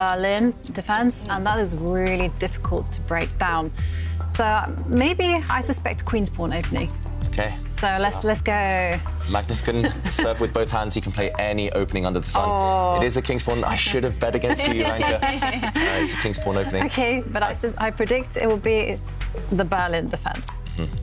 Berlin defense, and that is really difficult to break down. So maybe I suspect queen's pawn opening. Okay. So let's go. Magnus can serve with both hands. He can play any opening under the sun. Oh. It is a king's pawn. I should have bet against you, Jovanka. It's a king's pawn opening. Okay, but I predict it will be the Berlin defense.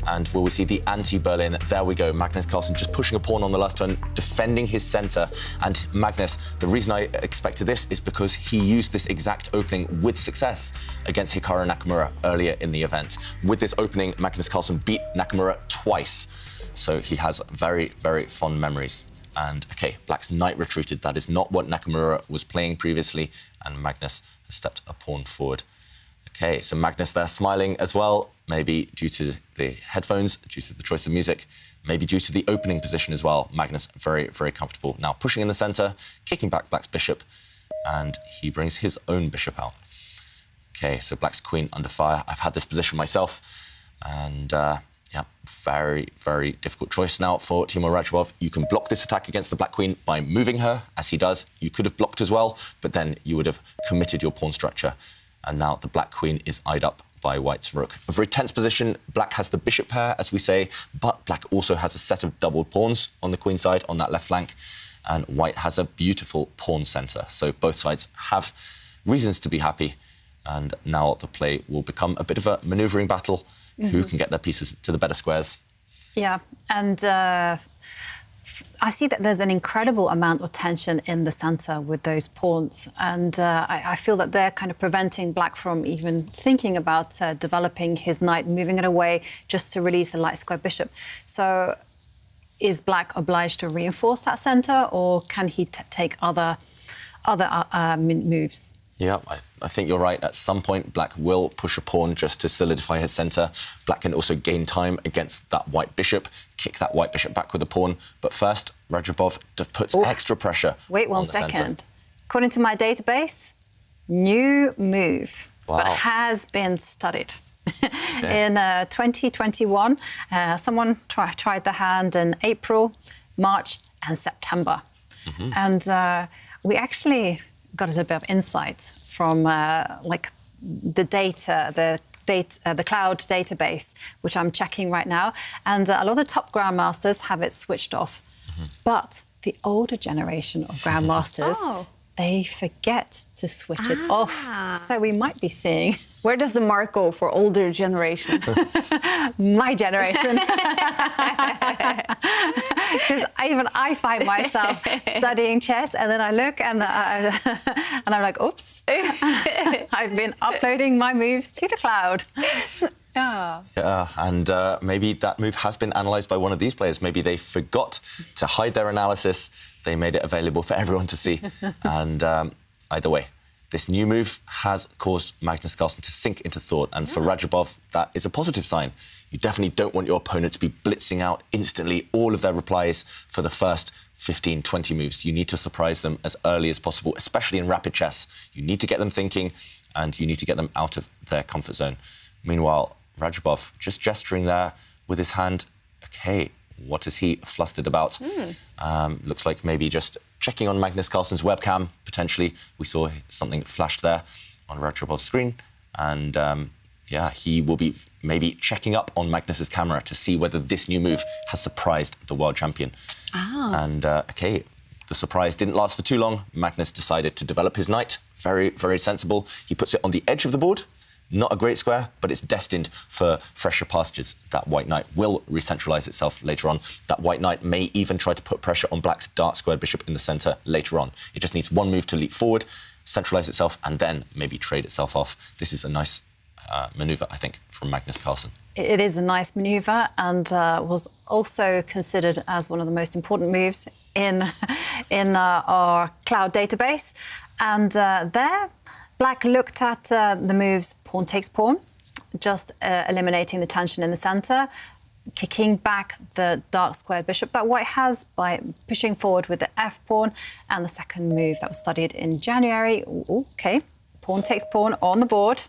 And will we see the anti-Berlin? There we go. Magnus Carlsen just pushing a pawn on the last turn, defending his centre. And Magnus, the reason I expected this is because he used this exact opening with success against Hikaru Nakamura earlier in the event. With this opening, Magnus Carlsen beat Nakamura twice. So he has very, very fond memories. And, OK, Black's knight retreated. That is not what Nakamura was playing previously. And Magnus has stepped a pawn forward. OK, so Magnus there smiling as well, maybe due to the headphones, due to the choice of music, maybe due to the opening position as well. Magnus very, very comfortable. Now pushing in the centre, kicking back Black's bishop, and he brings his own bishop out. OK, so Black's queen under fire. I've had this position myself, and yeah, very, very difficult choice now for Teimour Radjabov. You can block this attack against the Black Queen by moving her, as he does. You could have blocked as well, but then you would have committed your pawn structure. And now the Black Queen is eyed up by White's rook. A very tense position. Black has the bishop pair, as we say, but Black also has a set of doubled pawns on the queen side, on that left flank, and White has a beautiful pawn centre. So both sides have reasons to be happy, and now the play will become a bit of a manoeuvring battle. Who can get their pieces to the better squares? Yeah, and I see that there's an incredible amount of tension in the centre with those pawns, and I feel that they're kind of preventing Black from even thinking about developing his knight, moving it away just to release the light square bishop. So is Black obliged to reinforce that centre, or can he take other moves? Yeah, I think you're right. At some point, Black will push a pawn just to solidify his centre. Black can also gain time against that white bishop, kick that white bishop back with a pawn. But first, Radjabov puts extra pressure. Wait one second. According to my database, new move, but has been studied. In 2021, someone tried the hand in April, March and September. And we actually got a little bit of insight from like the data, the cloud database, which I'm checking right now. And a lot of the top grandmasters have it switched off. But the older generation of grandmasters, they forget to switch it off. So we might be seeing... Where does the mark go for older generation? My generation. Because even I find myself studying chess, and then I look and I'm like, oops, I've been uploading my moves to the cloud. Yeah, and maybe that move has been analysed by one of these players. Maybe they forgot to hide their analysis. They made it available for everyone to see. And either way, this new move has caused Magnus Carlsen to sink into thought. And for Radjabov, that is a positive sign. You definitely don't want your opponent to be blitzing out instantly all of their replies for the first 15, 20 moves. You need to surprise them as early as possible, especially in rapid chess. You need to get them thinking, and you need to get them out of their comfort zone. Meanwhile, Radjabov just gesturing there with his hand. OK, what is he flustered about? Looks like maybe just checking on Magnus Carlsen's webcam, potentially. We saw something flashed there on Radjabov's screen. And, yeah, he will be maybe checking up on Magnus's camera to see whether this new move has surprised the world champion. And, OK, the surprise didn't last for too long. Magnus decided to develop his knight. Very, very sensible. He puts it on the edge of the board. Not a great square, but it's destined for fresher pastures. That white knight will re-centralise itself later on. That white knight may even try to put pressure on Black's dark squared bishop in the centre later on. It just needs one move to leap forward, centralise itself, and then maybe trade itself off. This is a nice manoeuvre, I think, from Magnus Carlsen. It is a nice manoeuvre, and was also considered as one of the most important moves in our cloud database. And there, Black looked at the moves pawn takes pawn, just eliminating the tension in the centre, kicking back the dark squared bishop that White has by pushing forward with the f-pawn, and the second move that was studied in January. OK, pawn takes pawn on the board.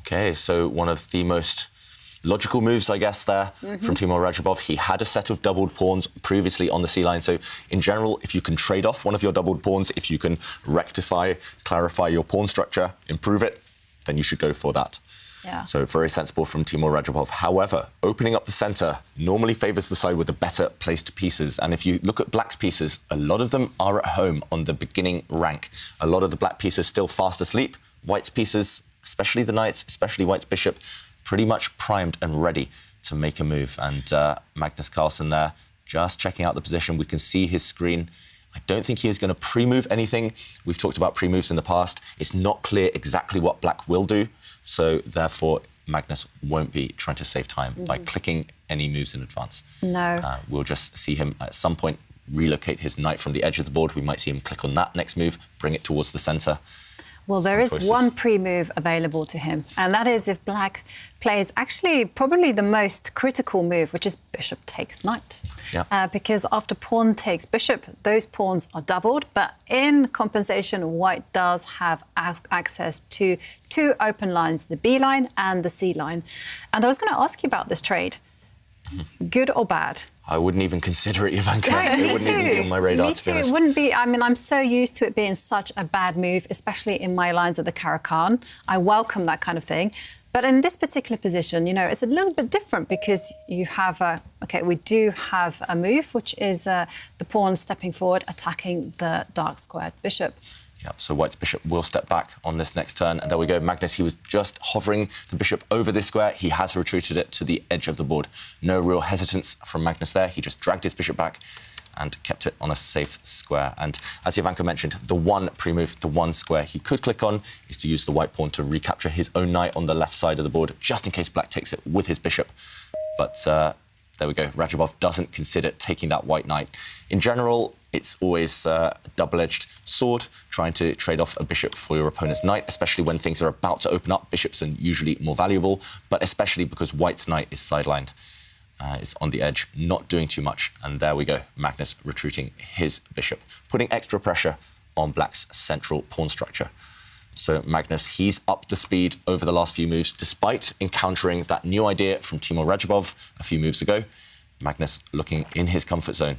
OK, so one of the most logical moves, I guess, there from Teimour Radjabov. He had a set of doubled pawns previously on the c-line. So, in general, if you can trade off one of your doubled pawns, if you can rectify, clarify your pawn structure, improve it, then you should go for that. Yeah. So, very sensible from Teimour Radjabov. However, opening up the centre normally favours the side with the better placed pieces. And if you look at black's pieces, a lot of them are at home on the beginning rank. A lot of the black pieces still fast asleep. White's pieces, especially the knights, especially white's bishop, pretty much primed and ready to make a move. And Magnus Carlsen there, just checking out the position. We can see his screen. I don't think he is going to pre-move anything. We've talked about pre-moves in the past. It's not clear exactly what black will do. So, therefore, Magnus won't be trying to save time by clicking any moves in advance. No. We'll just see him at some point relocate his knight from the edge of the board. We might see him click on that next move, bring it towards the centre. Well, there is one pre-move available to him, and that is if black plays actually probably the most critical move, which is bishop takes knight. Yeah. Because after pawn takes bishop, those pawns are doubled, but in compensation, white does have access to two open lines, the B line and the C line. And I was going to ask you about this trade. Good or bad? I wouldn't even consider it, Jovanka. No, it wouldn't even be on my radar, me to be too. honest. It wouldn't be. I mean, I'm so used to it being such a bad move, especially in my lines of the Caro-Kann. I welcome that kind of thing. But in this particular position, you know, it's a little bit different because you have we do have a move, which is the pawn stepping forward, attacking the dark squared bishop. Yep, so white's bishop will step back on this next turn. And there we go. Magnus, he was just hovering the bishop over this square. He has retreated it to the edge of the board. No real hesitance from Magnus there. He just dragged his bishop back and kept it on a safe square. And as Jovanka mentioned, the one pre-move, the one square he could click on is to use the white pawn to recapture his own knight on the left side of the board, just in case black takes it with his bishop. But there we go. Radjabov doesn't consider taking that white knight. In general, it's always a double-edged sword, trying to trade off a bishop for your opponent's knight, especially when things are about to open up. Bishops are usually more valuable, but especially because white's knight is sidelined. Is on the edge, not doing too much. And there we go, Magnus retreating his bishop, putting extra pressure on black's central pawn structure. So Magnus, he's upped the speed over the last few moves, despite encountering that new idea from Teimour Radjabov a few moves ago. Magnus looking in his comfort zone.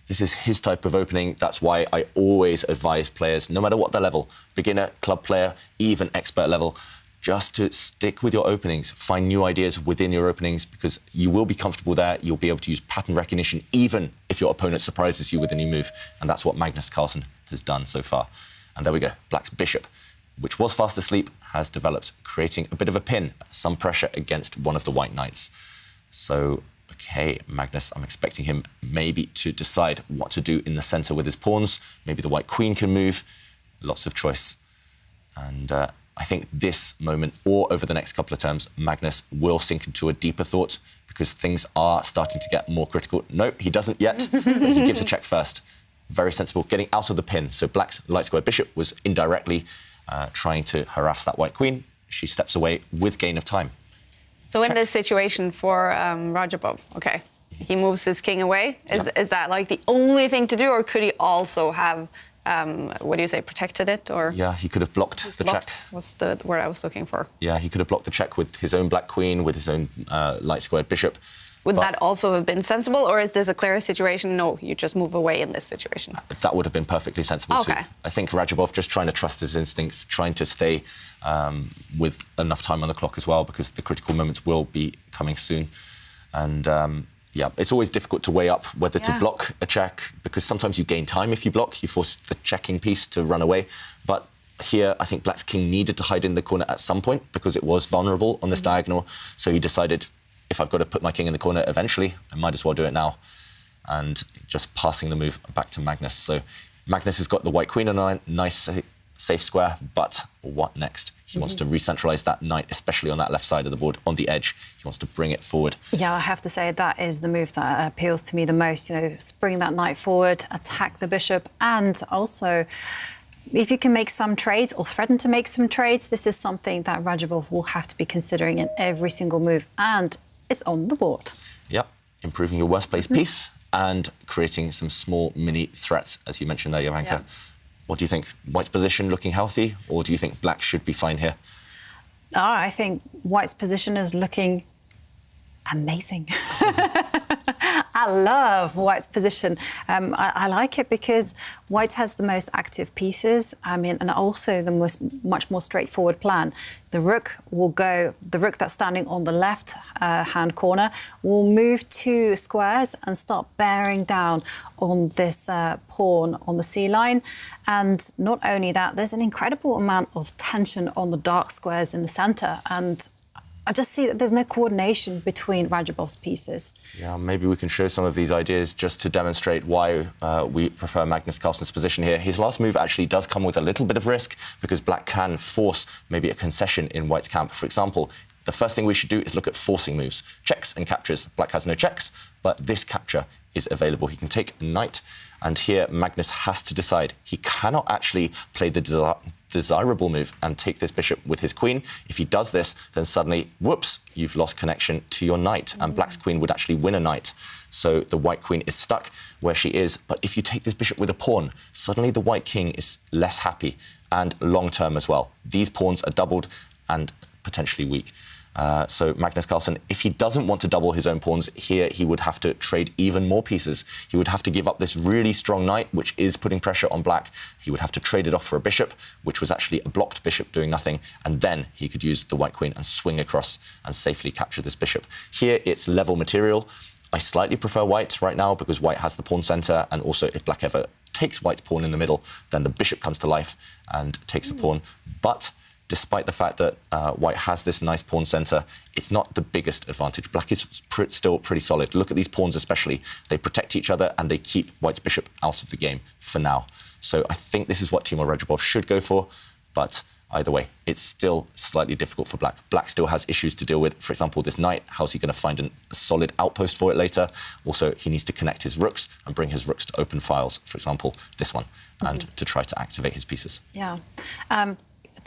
This is his type of opening. That's why I always advise players, no matter what their level, beginner, club player, even expert level, just to stick with your openings, find new ideas within your openings, because you will be comfortable there. You'll be able to use pattern recognition, even if your opponent surprises you with a new move. And that's what Magnus Carlsen has done so far. And there we go, black's bishop, which was fast asleep, has developed, creating a bit of a pin, some pressure against one of the white knights. So, OK, Magnus, I'm expecting him maybe to decide what to do in the centre with his pawns. Maybe the white queen can move. Lots of choice. And I think this moment, or over the next couple of terms, Magnus will sink into a deeper thought because things are starting to get more critical. No, he doesn't yet, but he gives a check first. Very sensible, getting out of the pin. So black's light square bishop was indirectly trying to harass that white queen. She steps away with gain of time. So in this situation for Radjabov, OK, he moves his king away. Is that like the only thing to do, or could he also have, what do you say, protected it? Or yeah, he could have blocked the check. Was the word I was looking for. Yeah, he could have blocked the check with his own black queen, with his own light squared bishop. Would that also have been sensible, or is this a clear situation? No, you just move away in this situation. That would have been perfectly sensible too. Okay. I think Radjabov just trying to trust his instincts, trying to stay with enough time on the clock as well, because the critical moments will be coming soon. And yeah, it's always difficult to weigh up whether to block a check, because sometimes you gain time if you block, you force the checking piece to run away. But here, I think black's king needed to hide in the corner at some point because it was vulnerable on this diagonal. So he decided, if I've got to put my king in the corner eventually, I might as well do it now. And just passing the move back to Magnus. So Magnus has got the white queen on a nice, safe square, but what next? He wants to re-centralise that knight, especially on that left side of the board, on the edge. He wants to bring it forward. Yeah, I have to say that is the move that appeals to me the most. You know, bring that knight forward, attack the bishop, and also, if you can make some trades or threaten to make some trades, this is something that Radjabov will have to be considering in every single move, and it's on the board. Yep, improving your worst place piece and creating some small mini threats, as you mentioned there, Jovanka. Yeah. What do you think? White's position looking healthy, or do you think black should be fine here? I think white's position is looking amazing. I love White's position. I like it because White has the most active pieces. I mean, and also the much more straightforward plan. The rook that's standing on the left hand corner will move 2 squares and start bearing down on this pawn on the c-line. And not only that, there's an incredible amount of tension on the dark squares in the centre. And I just see that there's no coordination between Radjabov's pieces. Yeah, maybe we can show some of these ideas just to demonstrate why we prefer Magnus Carlsen's position here. His last move actually does come with a little bit of risk because Black can force maybe a concession in White's camp. For example, the first thing we should do is look at forcing moves. Checks and captures. Black has no checks, but this capture is available. He can take knight, and here Magnus has to decide. He cannot actually play the desirable move and take this bishop with his queen. If he does this, then suddenly, whoops, you've lost connection to your knight, and Black's queen would actually win a knight. So the White queen is stuck where she is, but if you take this bishop with a pawn, suddenly the White king is less happy, and long-term as well. These pawns are doubled and potentially weak. So Magnus Carlsen, if he doesn't want to double his own pawns, here he would have to trade even more pieces. He would have to give up this really strong knight, which is putting pressure on Black. He would have to trade it off for a bishop, which was actually a blocked bishop doing nothing. And then he could use the White queen and swing across and safely capture this bishop. Here it's level material. I slightly prefer White right now because White has the pawn centre, and also if Black ever takes White's pawn in the middle, then the bishop comes to life and takes the pawn. But despite the fact that White has this nice pawn centre, it's not the biggest advantage. Black is still pretty solid. Look at these pawns especially. They protect each other and they keep White's bishop out of the game for now. So I think this is what Teimour Radjabov should go for, but either way, it's still slightly difficult for Black. Black still has issues to deal with. For example, this knight, how's he going to find a solid outpost for it later? Also, he needs to connect his rooks and bring his rooks to open files, for example, this one, and to try to activate his pieces. Yeah.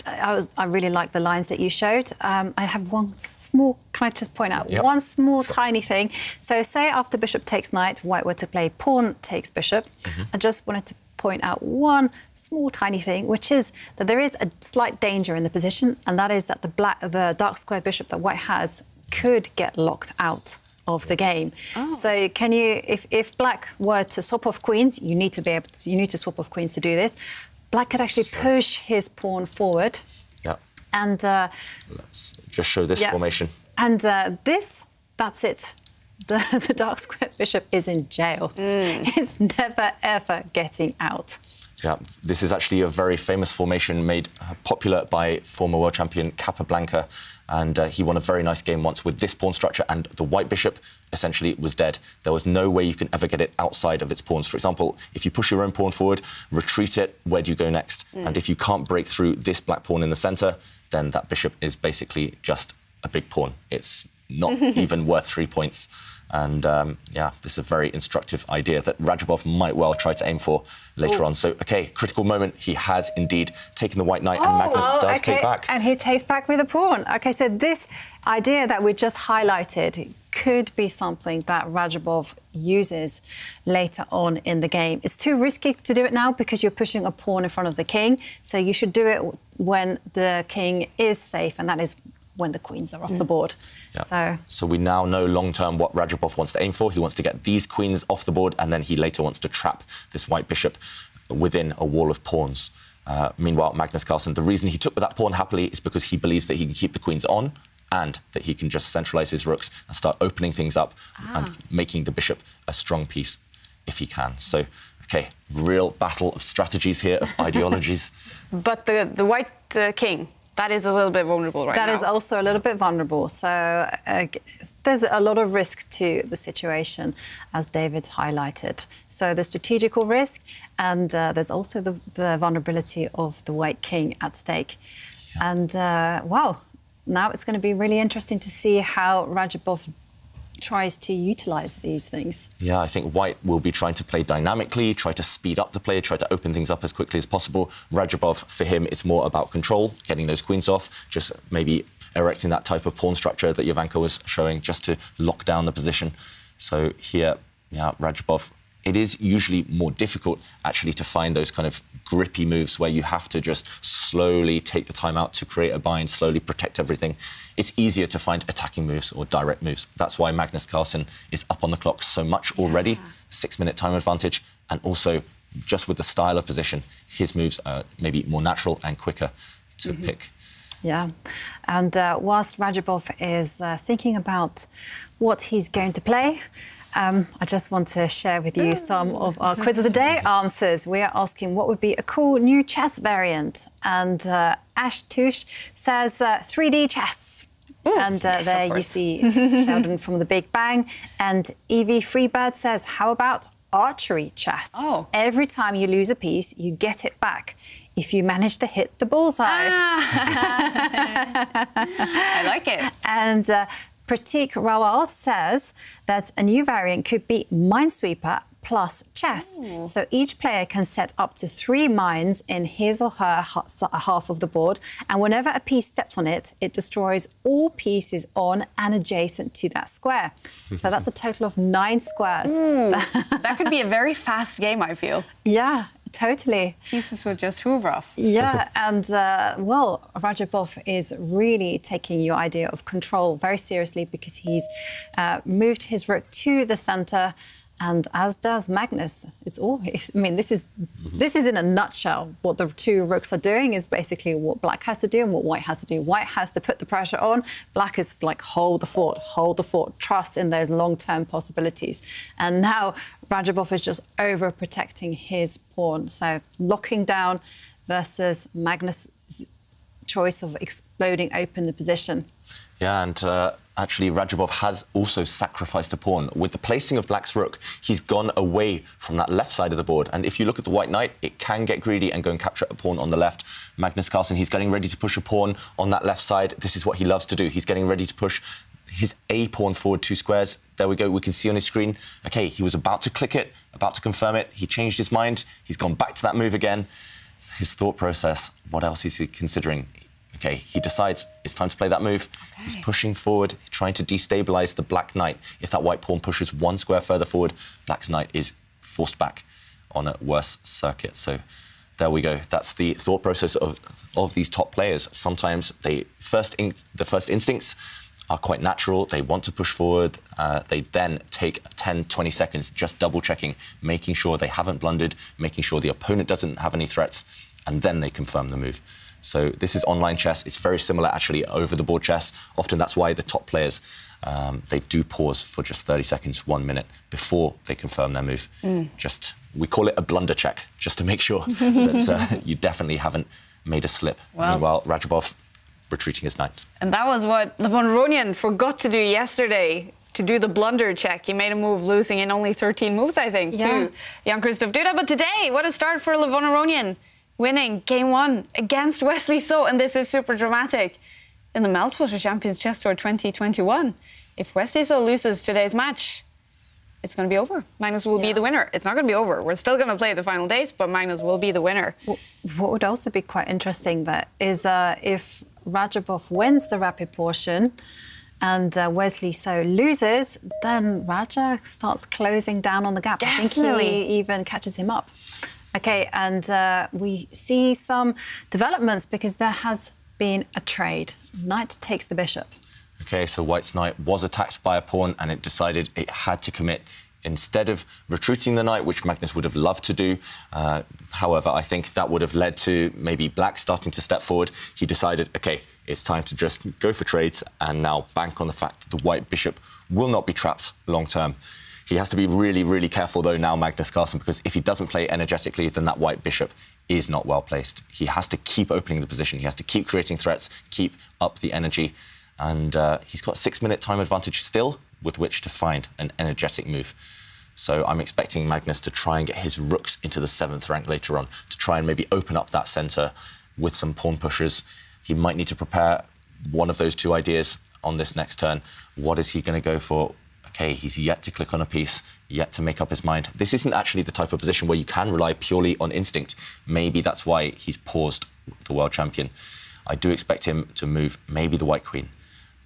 I really like the lines that you showed. I have one small, can I just point out, one small tiny thing. So say after bishop takes knight, White were to play pawn takes bishop. I just wanted to point out one small tiny thing, which is that there is a slight danger in the position, and that is that the dark square bishop that White has could get locked out of the game. So can you, if Black were to swap off queens, you need to swap off queens to do this. Black could actually push his pawn forward. Yeah. And let's just show this formation. And that's it. The dark square bishop is in jail. It's never, ever getting out. Yeah, this is actually a very famous formation made popular by former world champion Capablanca, and he won a very nice game once with this pawn structure, and the White bishop essentially was dead. There was no way you can ever get it outside of its pawns. For example, if you push your own pawn forward, retreat it, where do you go next? And if you can't break through this Black pawn in the centre, then that bishop is basically just a big pawn. It's not even worth 3 points. And yeah, this is a very instructive idea that Radjabov might well try to aim for later on. So, OK, critical moment. He has indeed taken the White knight, and Magnus does take back. And he takes back with a pawn. OK, so this idea that we just highlighted could be something that Radjabov uses later on in the game. It's too risky to do it now because you're pushing a pawn in front of the king. So you should do it when the king is safe, and that is when the queens are off the board. Yeah. So we now know long-term what Radjabov wants to aim for. He wants to get these queens off the board, and then he later wants to trap this White bishop within a wall of pawns. Meanwhile, Magnus Carlsen, the reason he took that pawn happily is because he believes that he can keep the queens on and that he can just centralise his rooks and start opening things up and making the bishop a strong piece if he can. So, OK, real battle of strategies here, of ideologies. But the White king, that is a little bit vulnerable right now. That is also a little bit vulnerable. So there's a lot of risk to the situation, as David highlighted. So the strategical risk, and there's also the vulnerability of the White king at stake. Yeah. And, wow, now it's going to be really interesting to see how Radjabov tries to utilise these things. Yeah, I think White will be trying to play dynamically, try to speed up the play, try to open things up as quickly as possible. Radjabov, for him, it's more about control, getting those queens off, just maybe erecting that type of pawn structure that Jovanka was showing, just to lock down the position. So here, yeah, Radjabov it is usually more difficult actually to find those kind of grippy moves where you have to just slowly take the time out to create a bind, slowly protect everything. It's easier to find attacking moves or direct moves. That's why Magnus Carlsen is up on the clock so much already, 6-minute time advantage, and also just with the style of position, his moves are maybe more natural and quicker to pick. Yeah, and whilst Radjabov is thinking about what he's going to play, I just want to share with you some of our Quiz of the Day answers. We are asking what would be a cool new chess variant. And Ash Tush says 3D chess. Ooh, and yes, there you see Sheldon from The Big Bang. And Evie Freebird says, how about archery chess? Oh. Every time you lose a piece, you get it back if you manage to hit the bullseye. I like it. And Pratik Rawal says that a new variant could be Minesweeper plus chess. Ooh. So each player can set up to 3 mines in his or her half of the board, and whenever a piece steps on it, it destroys all pieces on and adjacent to that square. So that's a total of 9 squares. Ooh, that could be a very fast game, I feel. Yeah. Totally. Pieces would just hoover off. Yeah, and, well, Radjabov is really taking your idea of control very seriously because he's moved his rook to the centre, and as does Magnus. It's all, I mean, this is in a nutshell. What the 2 rooks are doing is basically what black has to do and what white has to do. White has to put the pressure on. Black is like, hold the fort, trust in those long-term possibilities. And now Radjabov is just over-protecting his pawn. So locking down versus Magnus' choice of exploding open the position. Yeah, and actually Radjabov has also sacrificed a pawn. With the placing of black's rook, he's gone away from that left side of the board. And if you look at the white knight, it can get greedy and go and capture a pawn on the left. Magnus Carlsen, he's getting ready to push a pawn on that left side. This is what he loves to do. He's getting ready to push his A pawn forward 2 squares. There we go. We can see on his screen. OK, he was about to click it, about to confirm it. He changed his mind. He's gone back to that move again. His thought process, what else is he considering? OK, he decides it's time to play that move. Okay. He's pushing forward, trying to destabilise the black knight. If that white pawn pushes 1 square further forward, black's knight is forced back on a worse circuit. So there we go. That's the thought process of these top players. Sometimes the first instincts are quite natural. They want to push forward. They then take 10, 20 seconds just double-checking, making sure they haven't blundered, making sure the opponent doesn't have any threats, and then they confirm the move. So this is online chess. It's very similar, actually, over-the-board chess. Often that's why the top players, they do pause for just 30 seconds, 1 minute, before they confirm their move. We call it a blunder check, just to make sure that you definitely haven't made a slip. Wow. Meanwhile, Radjabov retreating his knight. And that was what Levon Aronian forgot to do yesterday, to do the blunder check. He made a move losing in only 13 moves, I think, to Jan-Christoph Duda. But today, what a start for Levon Aronian, winning Game 1 against Wesley So, and this is super dramatic. In the Meltwater Champions Chess Tour 2021, if Wesley So loses today's match, it's going to be over. Magnus will be the winner. It's not going to be over. We're still going to play the final days, but Magnus will be the winner. What would also be quite interesting there is if Radjabov wins the rapid portion and Wesley So loses, then Raja starts closing down on the gap. Definitely. I think he even catches him up. OK, and we see some developments because there has been a trade. Knight takes the bishop. OK, so White's knight was attacked by a pawn and it decided it had to commit. Instead of retreating the knight, which Magnus would have loved to do, however, I think that would have led to maybe Black starting to step forward. He decided, OK, it's time to just go for trades and now bank on the fact that the White bishop will not be trapped long term. He has to be really, really careful, though, now, Magnus Carlsen, because if he doesn't play energetically, then that White bishop is not well placed. He has to keep opening the position. He has to keep creating threats, keep up the energy. And he's got a 6-minute time advantage still with which to find an energetic move. So I'm expecting Magnus to try and get his rooks into the 7th rank later on, to try and maybe open up that centre with some pawn pushes. He might need to prepare one of those 2 ideas on this next turn. What is he going to go for? OK, he's yet to click on a piece, yet to make up his mind. This isn't actually the type of position where you can rely purely on instinct. Maybe that's why he's paused the world champion. I do expect him to move maybe the White queen.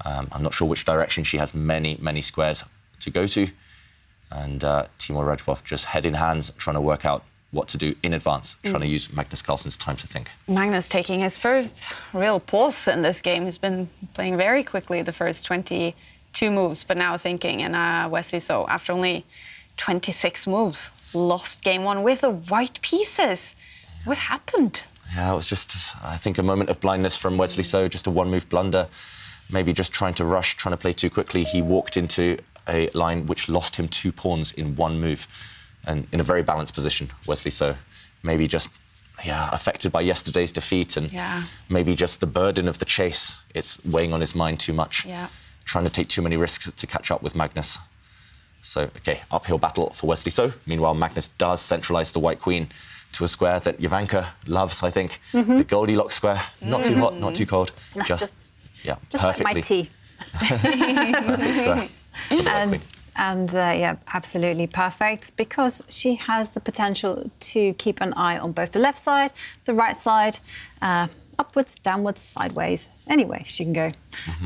I'm not sure which direction. She has many, many squares to go to. And Teimour Radjabov just head in hands, trying to work out what to do in advance, trying to use Magnus Carlsen's time to think. Magnus taking his first real pause in this game. He's been playing very quickly the first 22 moves, but now thinking. And Wesley So, after only 26 moves, lost game one with the white pieces. What happened? Yeah, it was just, I think, a moment of blindness from Wesley So, just a one-move blunder. Maybe just trying to rush, trying to play too quickly. He walked into a line which lost him 2 pawns in one move. And in a very balanced position, Wesley So. Maybe just, affected by yesterday's defeat and maybe just the burden of the chase. It's weighing on his mind too much. Yeah. Trying to take too many risks to catch up with Magnus. So, OK, uphill battle for Wesley So. Meanwhile, Magnus does centralise the white queen to a square that Jovanka loves, I think. The Goldilocks square. Not too hot, not too cold. Just perfectly. Like my tea. Perfect square. And absolutely perfect, because she has the potential to keep an eye on both the left side, the right side, upwards, downwards, sideways, any way she can go.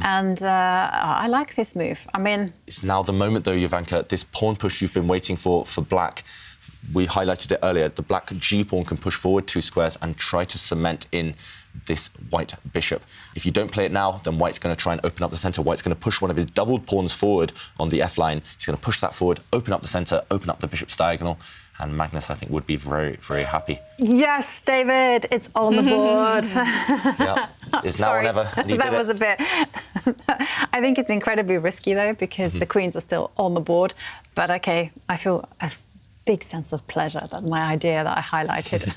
And I like this move. I mean... It's now the moment, though, Jovanka, this pawn push you've been waiting for black. We highlighted it earlier. The black G-pawn can push forward 2 squares and try to cement in this white bishop. If you don't play it now, then white's going to try and open up the centre. White's going to push one of his doubled pawns forward on the F line. He's going to push that forward, open up the centre, open up the bishop's diagonal. And Magnus, I think, would be very, very happy. Yes, David, it's on the board. It's now or never. That was a bit... I think it's incredibly risky, though, because the queens are still on the board. But, OK, I feel a big sense of pleasure that my idea that I highlighted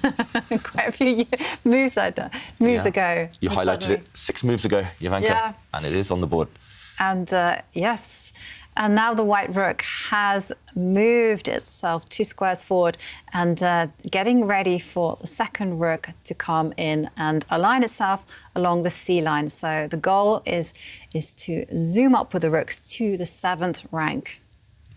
quite a few moves ago. You highlighted it 6 moves ago, Jovanka, and it is on the board. And yes, and now the white rook has moved itself 2 squares forward and getting ready for the second rook to come in and align itself along the C line. So the goal is to zoom up with the rooks to the 7th rank.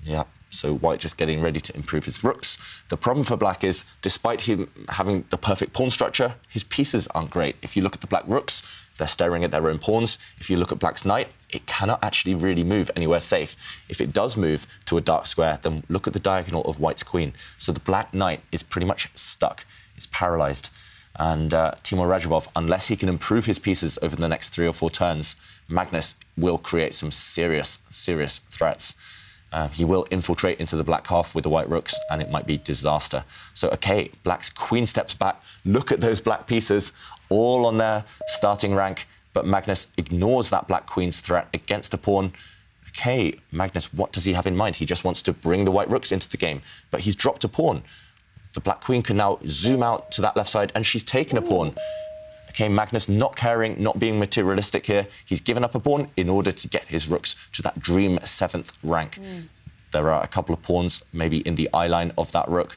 Yeah. So white just getting ready to improve his rooks. The problem for black is, despite him having the perfect pawn structure, his pieces aren't great. If you look at the black rooks, they're staring at their own pawns. If you look at black's knight, it cannot actually really move anywhere safe. If it does move to a dark square, then look at the diagonal of white's queen. So the black knight is pretty much stuck. It's paralysed. And Teimour Radjabov, unless he can improve his pieces over the next 3 or 4 turns, Magnus will create some serious, serious threats. He will infiltrate into the black half with the white rooks, and it might be disaster. So, OK, black's queen steps back. Look at those black pieces, all on their starting rank. But Magnus ignores that black queen's threat against a pawn. OK, Magnus, what does he have in mind? He just wants to bring the white rooks into the game. But he's dropped a pawn. The black queen can now zoom out to that left side, and she's taken a pawn. OK, Magnus not caring, not being materialistic here. He's given up a pawn in order to get his rooks to that dream 7th rank. There are a couple of pawns maybe in the eye line of that rook.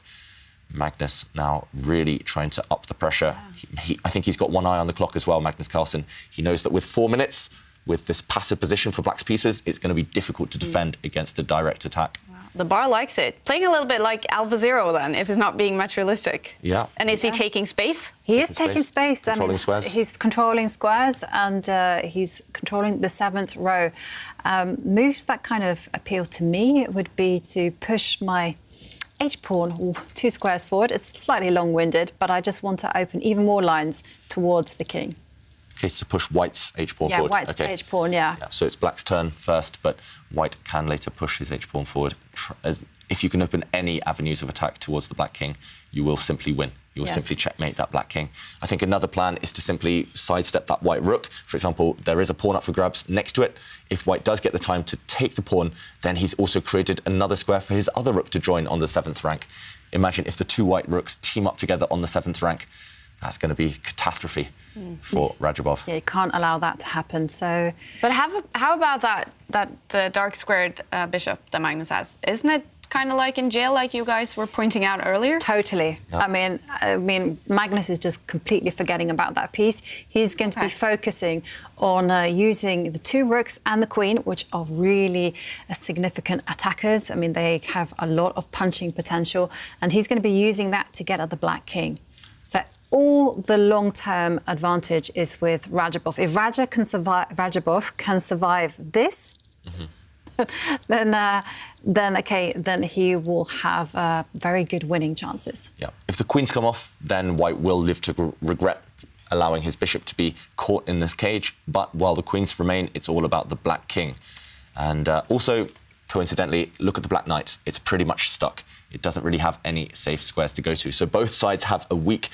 Magnus now really trying to up the pressure. I think he's got one eye on the clock as well, Magnus Carlsen. He knows that with 4 minutes, with this passive position for black's pieces, it's going to be difficult to defend against a direct attack. The bar likes it. Playing a little bit like Alpha Zero, then, if it's not being materialistic. Yeah. And is he taking space? He is taking space. Controlling squares. He's controlling squares, and he's controlling the 7th row. Moves that kind of appeal to me would be to push my H-pawn 2 squares forward. It's slightly long-winded, but I just want to open even more lines towards the king. OK, so push white's H-pawn forward. Yeah, white's H-pawn, yeah. So it's black's turn first, but white can later push his H-pawn forward. If you can open any avenues of attack towards the black king, you will simply win. You will simply checkmate that black king. I think another plan is to simply sidestep that white rook. For example, there is a pawn up for grabs next to it. If white does get the time to take the pawn, then he's also created another square for his other rook to join on the 7th rank. Imagine if the 2 white rooks team up together on the 7th rank. That's going to be catastrophe for Radjabov. Yeah, you can't allow that to happen. So, but how about that dark squared bishop that Magnus has? Isn't it kind of like in jail, like you guys were pointing out earlier? Totally. Yeah. I mean, Magnus is just completely forgetting about that piece. He's going to be focusing on using the 2 rooks and the queen, which are really significant attackers. I mean, they have a lot of punching potential, and he's going to be using that to get at the black king. So all the long-term advantage is with Radjabov. If Radjabov can survive this, then he will have very good winning chances. Yeah. If the queens come off, then white will live to regret allowing his bishop to be caught in this cage. But while the queens remain, it's all about the black king. And also, coincidentally, look at the black knight. It's pretty much stuck. It doesn't really have any safe squares to go to. So both sides have a weak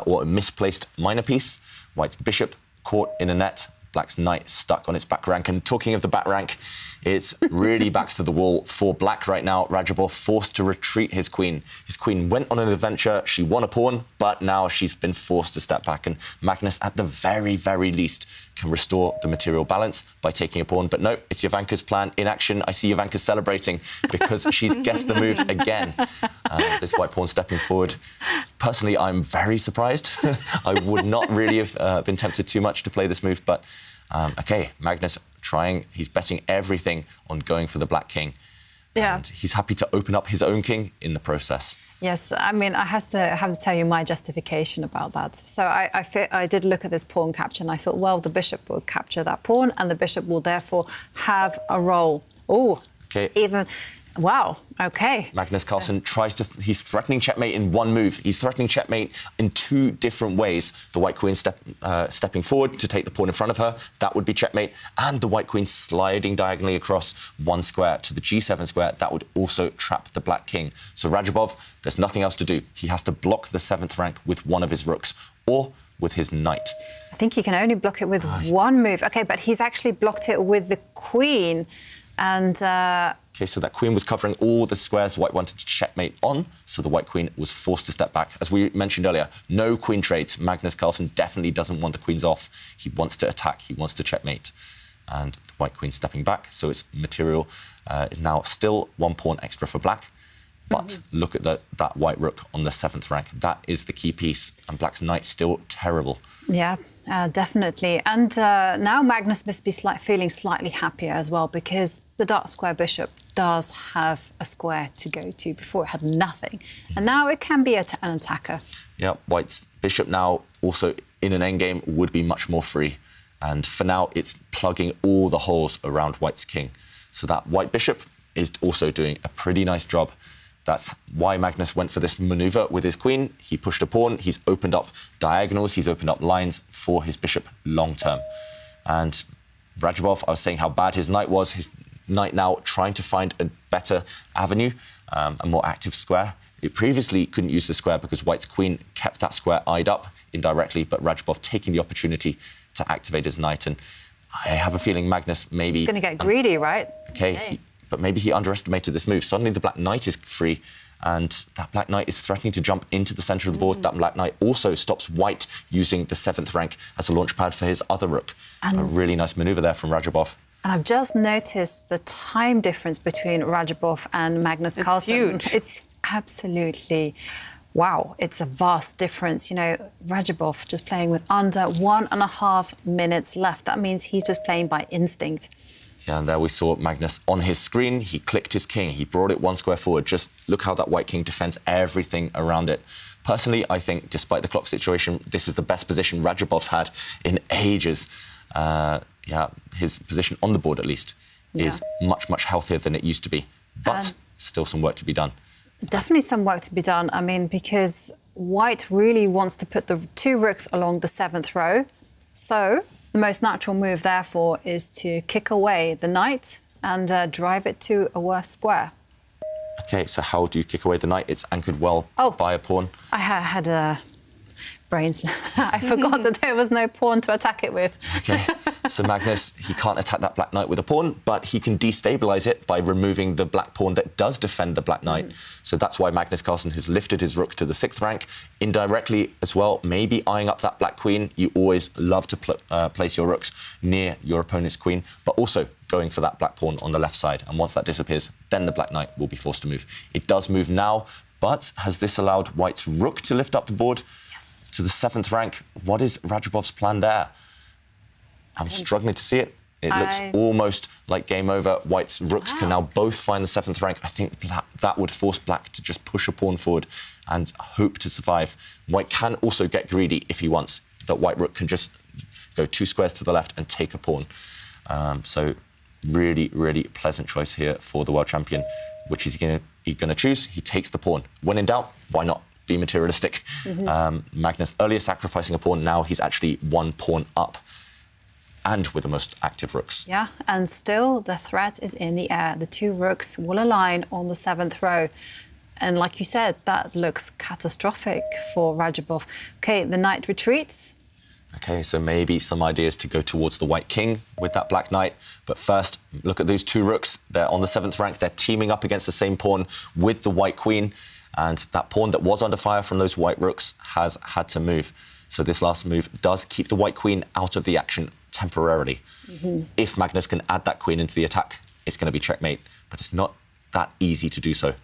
or a misplaced minor piece. White's bishop caught in a net. Black's knight stuck on its back rank. And talking of the back rank, it's really backs to the wall for black right now. Radjabov forced to retreat his queen. His queen went on an adventure. She won a pawn, but now she's been forced to step back. And Magnus, at the very, very least, can restore the material balance by taking a pawn. But no, it's Jovanka's plan in action. I see Jovanka celebrating because she's guessed the move again. This white pawn stepping forward. Personally, I'm very surprised. I would not really have been tempted too much to play this move, but OK, Magnus trying, he's betting everything on going for the black king. Yeah. And he's happy to open up his own king in the process. Yes, I mean, I have to tell you my justification about that. So I did look at this pawn capture and I thought, well, the bishop will capture that pawn and the bishop will therefore have a role. Oh, okay. Even... Wow, OK. Magnus Carlsen tries to... He's threatening checkmate in one move. He's threatening checkmate in two different ways. The white queen stepping forward to take the pawn in front of her. That would be checkmate. And the white queen sliding diagonally across one square to the g7 square. That would also trap the black king. So Radjabov, there's nothing else to do. He has to block the 7th rank with one of his rooks or with his knight. I think he can only block it with one move. OK, but he's actually blocked it with the queen. And... OK, so that queen was covering all the squares white wanted to checkmate on, so the white queen was forced to step back. As we mentioned earlier, no queen trades. Magnus Carlsen definitely doesn't want the queens off. He wants to attack. He wants to checkmate. And the white queen stepping back, so its material is now still one pawn extra for black. But look at that white rook on the 7th rank. That is the key piece, and black's knight still terrible. Yeah. Definitely. And now Magnus must be feeling slightly happier as well because the dark square bishop does have a square to go to. Before it had nothing. And now it can be an attacker. Yeah, white's bishop now also in an endgame would be much more free. And for now, it's plugging all the holes around white's king. So that white bishop is also doing a pretty nice job. That's why Magnus went for this maneuver with his queen. He pushed a pawn. He's opened up diagonals. He's opened up lines for his bishop long term. And Radjabov, I was saying how bad his knight was. His knight now trying to find a better avenue, a more active square. It previously couldn't use the square because white's queen kept that square eyed up indirectly, but Radjabov taking the opportunity to activate his knight. And I have a feeling Magnus maybe... He's going to get greedy, right? OK. But maybe he underestimated this move. Suddenly the black knight is free, and that black knight is threatening to jump into the centre of the board. That black knight also stops white using the 7th rank as a launch pad for his other rook. And a really nice manoeuvre there from Radjabov. And I've just noticed the time difference between Radjabov and Magnus Carlsen. Huge. It's absolutely... Wow, it's a vast difference. You know, Radjabov just playing with under 1.5 minutes left. That means he's just playing by instinct. Yeah, and there we saw Magnus on his screen. He clicked his king. He brought it one square forward. Just look how that white king defends everything around it. Personally, I think, despite the clock situation, this is the best position Radjabov's had in ages. Yeah, his position on the board, at least, is much, much healthier than it used to be. But still some work to be done. Definitely some work to be done. I mean, because white really wants to put the 2 rooks along the 7th row. So... the most natural move, therefore, is to kick away the knight and drive it to a worse square. OK, so how do you kick away the knight? It's anchored well by a pawn. I had brains. I forgot that there was no pawn to attack it with. OK, so Magnus, he can't attack that black knight with a pawn, but he can destabilise it by removing the black pawn that does defend the black knight. So that's why Magnus Carlsen has lifted his rook to the 6th rank. Indirectly as well, maybe eyeing up that black queen. You always love to place your rooks near your opponent's queen, but also going for that black pawn on the left side. And once that disappears, then the black knight will be forced to move. It does move now, but has this allowed white's rook to lift up the board to the 7th rank? What is Radjabov's plan there? I'm struggling to see it. It looks almost like game over. White's rooks can now both find the 7th rank. I think that would force black to just push a pawn forward and hope to survive. White can also get greedy if he wants. That white rook can just go 2 squares to the left and take a pawn. So Really, really pleasant choice here for the world champion, which is going to choose. He takes the pawn. When in doubt, why not be materialistic? Magnus earlier sacrificing a pawn, now he's actually 1 pawn up and with the most active rooks. Yeah, and still the threat is in the air. The 2 rooks will align on the 7th row. And like you said, that looks catastrophic for Radjabov. OK, the knight retreats. OK, so maybe some ideas to go towards the white king with that black knight. But first, look at those 2 rooks. They're on the 7th rank. They're teaming up against the same pawn with the white queen. And that pawn that was under fire from those white rooks has had to move. So this last move does keep the white queen out of the action temporarily. If Magnus can add that queen into the attack, it's going to be checkmate. But it's not that easy to do so.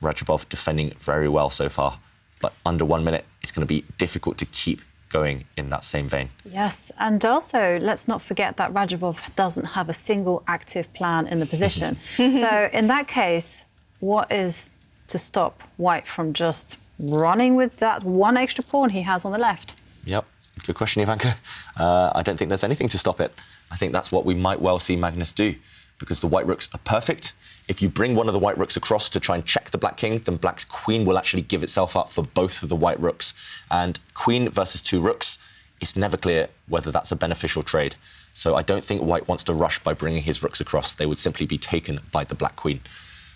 Radjabov defending very well so far. But under 1 minute, it's going to be difficult to keep going in that same vein. Yes, and also let's not forget that Radjabov doesn't have a single active plan in the position. So in that case, what is to stop White from just running with that 1 extra pawn he has on the left? Yep, good question, Jovanka. I don't think there's anything to stop it. I think that's what we might well see Magnus do, because the white rooks are perfect. If you bring one of the white rooks across to try and check the black king, then black's queen will actually give itself up for both of the white rooks. And queen versus 2 rooks, it's never clear whether that's a beneficial trade. So I don't think white wants to rush by bringing his rooks across. They would simply be taken by the black queen.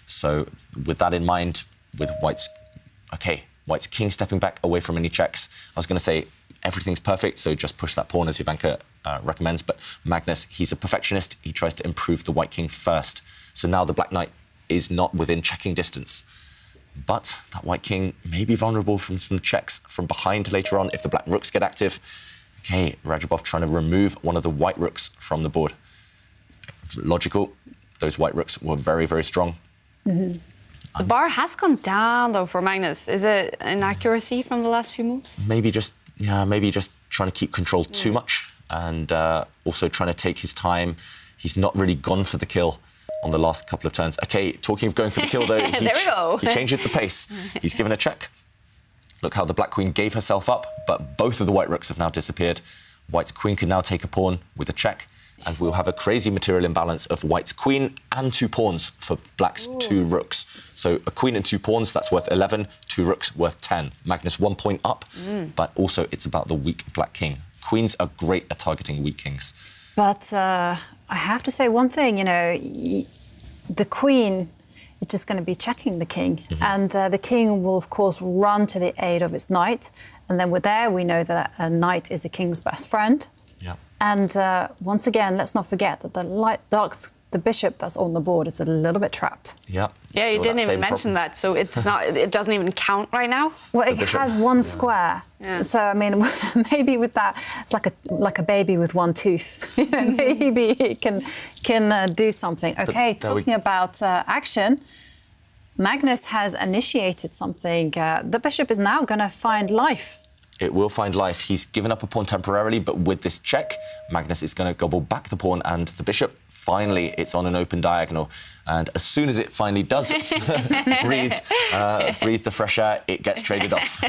So with that in mind, with white's king stepping back away from any checks, I was going to say everything's perfect, so just push that pawn as Jovanka recommends. But Magnus, he's a perfectionist. He tries to improve the white king first. So now the black knight is not within checking distance. But that white king may be vulnerable from some checks from behind later on if the black rooks get active. OK, Radjabov trying to remove one of the white rooks from the board. Logical. Those white rooks were very, very strong. The bar has gone down, though, for Magnus. Is it inaccuracy from the last few moves? Maybe just trying to keep control too much, and also trying to take his time. He's not really gone for the kill on the last couple of turns. OK, talking of going for the kill, though, there we go. He changes the pace. He's given a check. Look how the black queen gave herself up, but both of the white rooks have now disappeared. White's queen can now take a pawn with a check, and we'll have a crazy material imbalance of white's queen and 2 pawns for black's 2 rooks. So a queen and 2 pawns, that's worth 11, 2 rooks worth 10. Magnus 1 point up, but also it's about the weak black king. Queens are great at targeting weak kings. But I have to say one thing, you know, the queen is just going to be checking the king. And the king will, of course, run to the aid of its knight. And then we know that a knight is the king's best friend. Yeah. And once again, let's not forget that the bishop that's on the board is a little bit trapped. Yeah. Yeah, you didn't even mention that, so it's not. It doesn't even count right now. Well, it has 1 square. Yeah. So I mean, maybe with that, it's like a baby with 1 tooth. You know, maybe it can do something. OK, talking about action, Magnus has initiated something. The bishop is now going to find life. It will find life. He's given up a pawn temporarily, but with this check, Magnus is going to gobble back the pawn and the bishop. Finally, it's on an open diagonal. And as soon as it finally does breathe the fresh air, it gets traded off.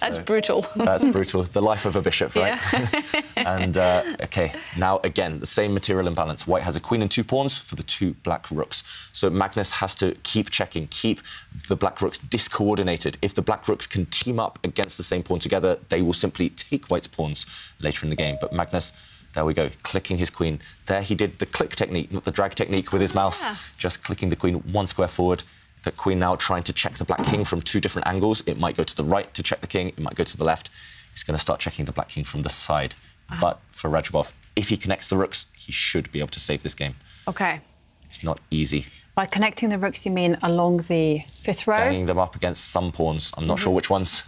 That's brutal. That's brutal. The life of a bishop, right? Yeah. And, OK, now, again, the same material imbalance. White has a queen and 2 pawns for the 2 black rooks. So Magnus has to keep checking, keep the black rooks discoordinated. If the black rooks can team up against the same pawn together, they will simply take white's pawns later in the game. But Magnus, there we go, clicking his queen. There he did the click technique, not the drag technique with his mouse, just clicking the queen 1 square forward. The queen now trying to check the black king from 2 different angles. It might go to the right to check the king, it might go to the left. He's going to start checking the black king from the side. But for Radjabov, if he connects the rooks, he should be able to save this game. OK. It's not easy. By connecting the rooks, you mean along the 5th row? Ganging them up against some pawns. I'm not sure which ones.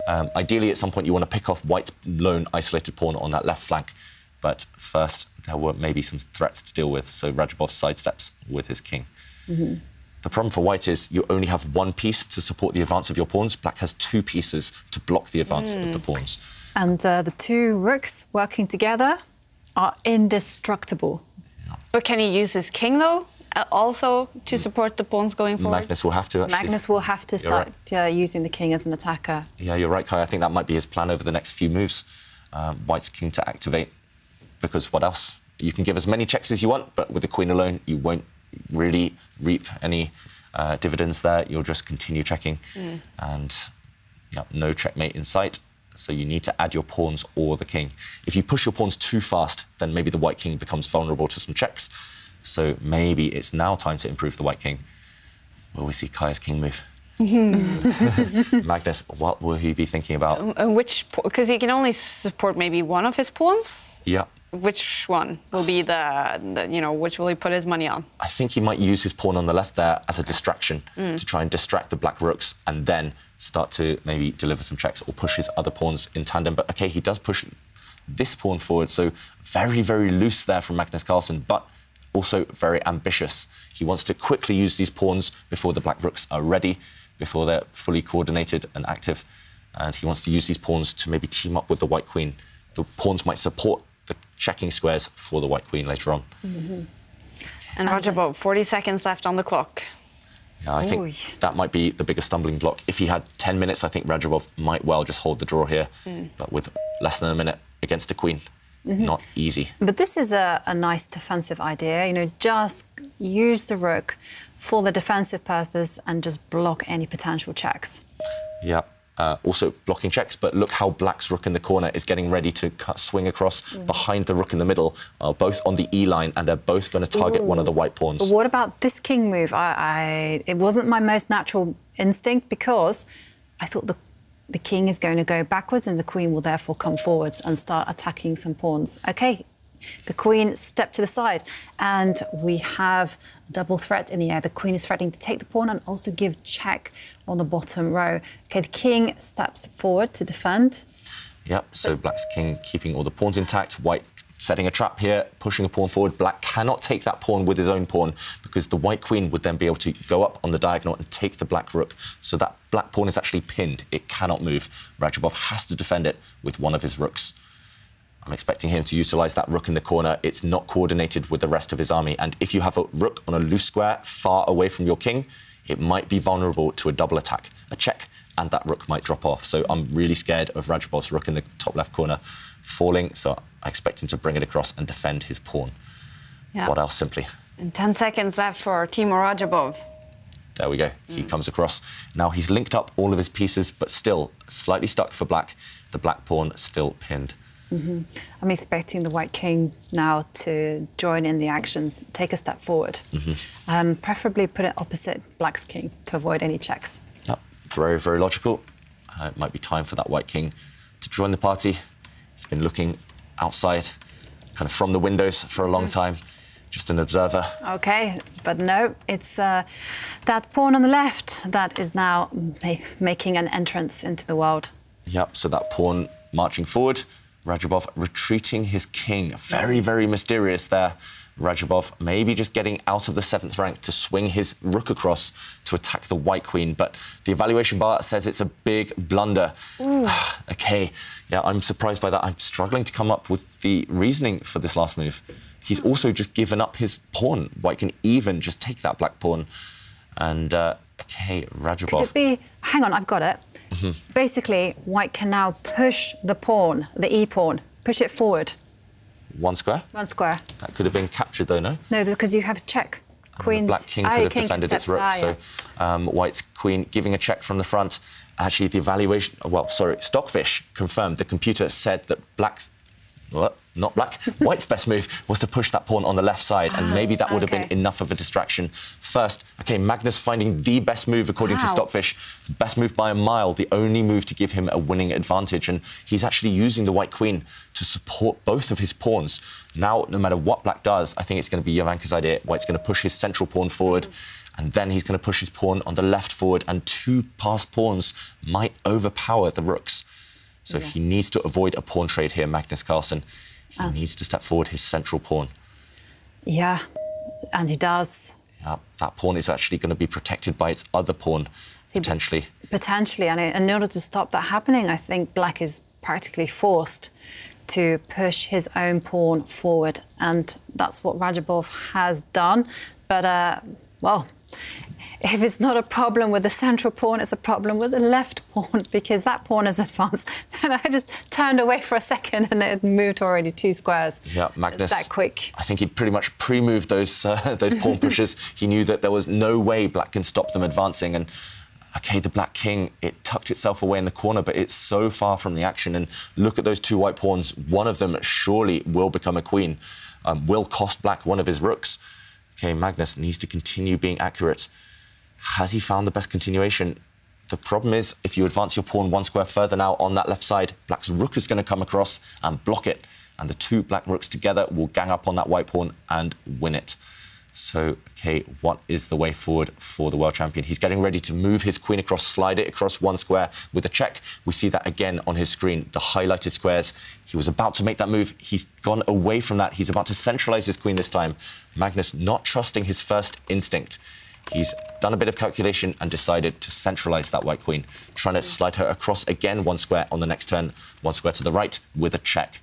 Ideally, at some point, you want to pick off white's lone isolated pawn on that left flank. But first, there were maybe some threats to deal with, so Radjabov sidesteps with his king. The problem for white is you only have 1 piece to support the advance of your pawns. Black has 2 pieces to block the advance of the pawns. And the 2 rooks working together are indestructible. Yeah. But can he use his king, though, also to support the pawns going forward? Magnus will have to, actually. Magnus will have to start using the king as an attacker. Yeah, you're right, Kaja. I think that might be his plan over the next few moves. White's king to activate. Because what else? you can give as many checks as you want, but with the queen alone, you won't really reap any dividends there. You'll just continue checking. And yeah, no checkmate in sight. So you need to add your pawns or the king. If you push your pawns too fast, then maybe the white king becomes vulnerable to some checks. So maybe it's now time to improve the white king. Will we see Kaja's king move? Magnus, what will he be thinking about? Because he can only support maybe one of his pawns? Yeah. Which one will be which will he put his money on? I think he might use his pawn on the left there as a distraction to try and distract the black rooks and then start to maybe deliver some checks or push his other pawns in tandem. But OK, he does push this pawn forward, so very, very loose there from Magnus Carlsen, but also very ambitious. He wants to quickly use these pawns before the black rooks are ready, before they're fully coordinated and active. And he wants to use these pawns to maybe team up with the white queen. The pawns might support the checking squares for the white queen later on. And Radjabov, 40 seconds left on the clock. Yeah, I think that might be the biggest stumbling block. If he had 10 minutes, I think Radjabov might well just hold the draw here. But with less than a minute against the queen, not easy. But this is a nice defensive idea. You know, just use the rook for the defensive purpose and just block any potential checks. Yeah. Also blocking checks, but look how black's rook in the corner is getting ready to swing across behind the rook in the middle, both on the E line, and they're both going to target one of the white pawns. But what about this king move? It wasn't my most natural instinct because I thought the king is going to go backwards and the queen will therefore come forwards and start attacking some pawns. OK, the queen stepped to the side and we have a double threat in the air. The queen is threatening to take the pawn and also give check on the bottom row. OK, the king steps forward to defend. Yep, so black's king keeping all the pawns intact. White setting a trap here, pushing a pawn forward. Black cannot take that pawn with his own pawn because the white queen would then be able to go up on the diagonal and take the black rook. So that black pawn is actually pinned. It cannot move. Radjabov has to defend it with one of his rooks. I'm expecting him to utilise that rook in the corner. It's not coordinated with the rest of his army. And if you have a rook on a loose square far away from your king, it might be vulnerable to a double attack, a check, and that rook might drop off. So I'm really scared of Radjabov's rook in the top left corner falling. So I expect him to bring it across and defend his pawn. Yeah. What else, simply? And 10 seconds left for Teimour Radjabov. There we go. He comes across. Now he's linked up all of his pieces, but still slightly stuck for black. The black pawn still pinned. I'm expecting the white king now to join in the action, take a step forward. Preferably put it opposite black's king to avoid any checks. Yep, very, very logical. It might be time for that white king to join the party. He's been looking outside, kind of from the windows for a long time, just an observer. OK, but no, it's that pawn on the left that is now making an entrance into the world. Yep, so that pawn marching forward. Radjabov retreating his king. Very, very mysterious there. Radjabov maybe just getting out of the 7th rank to swing his rook across to attack the white queen. But the evaluation bar says it's a big blunder. OK, yeah, I'm surprised by that. I'm struggling to come up with the reasoning for this last move. He's also just given up his pawn. White can even just take that black pawn. And, OK, Radjabov... Could it be... Hang on, I've got it. Basically, white can now push the pawn, the E-pawn, push it forward. One square? One square. That could have been captured, though, no? No, because you have a check. Queen... The black king could have defended its rook, so white's queen giving a check from the front. Actually, the evaluation... Well, sorry, Stockfish confirmed. The computer said that black's... Well, not black. White's best move was to push that pawn on the left side, and maybe that would have been enough of a distraction. First, OK, Magnus finding the best move, according to Stockfish. Best move by a mile, the only move to give him a winning advantage. And he's actually using the white queen to support both of his pawns. Now, no matter what black does, I think it's going to be Jovanka's idea. White's going to push his central pawn forward, and then he's going to push his pawn on the left forward, and two passed pawns might overpower the rooks. So he needs to avoid a pawn trade here, Magnus Carlsen. He needs to step forward his central pawn. Yeah, and he does. Yeah, that pawn is actually going to be protected by its other pawn, potentially. Potentially, and in order to stop that happening, I think black is practically forced to push his own pawn forward, and that's what Radjabov has done. But, well, if it's not a problem with the central pawn, it's a problem with the left pawn, because that pawn is advanced. And I just turned away for a second and it moved already 2 squares. Yeah, Magnus, that quick. I think he'd pretty much pre-moved those pawn pushes. He knew that there was no way black can stop them advancing. And OK, the black king, it tucked itself away in the corner, but it's so far from the action. And look at those 2 white pawns. One of them surely will become a queen, will cost black one of his rooks. OK, Magnus needs to continue being accurate. Has he found the best continuation? The problem is, if you advance your pawn 1 square further now on that left side, black's rook is going to come across and block it. And the 2 black rooks together will gang up on that white pawn and win it. So, OK, what is the way forward for the world champion? He's getting ready to move his queen across, slide it across 1 square with a check. We see that again on his screen, the highlighted squares. He was about to make that move. He's gone away from that. He's about to centralise his queen this time. Magnus not trusting his first instinct. He's done a bit of calculation and decided to centralise that white queen, trying to slide her across again 1 square on the next turn, 1 square to the right with a check.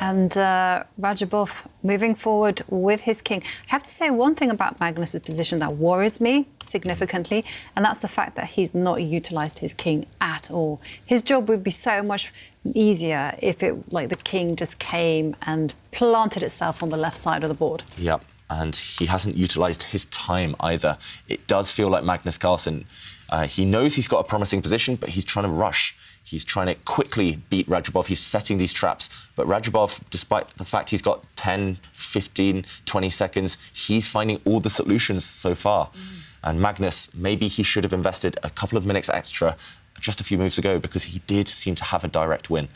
And Radjabov moving forward with his king. I have to say one thing about Magnus's position that worries me significantly, and that's the fact that he's not utilised his king at all. His job would be so much easier if the king just came and planted itself on the left side of the board. Yep. And he hasn't utilised his time either. It does feel like Magnus Carlsen, he knows he's got a promising position, but he's trying to rush. He's trying to quickly beat Radjabov. He's setting these traps. But Radjabov, despite the fact he's got 10, 15, 20 seconds, he's finding all the solutions so far. And Magnus, maybe he should have invested a couple of minutes extra just a few moves ago, because he did seem to have a direct win.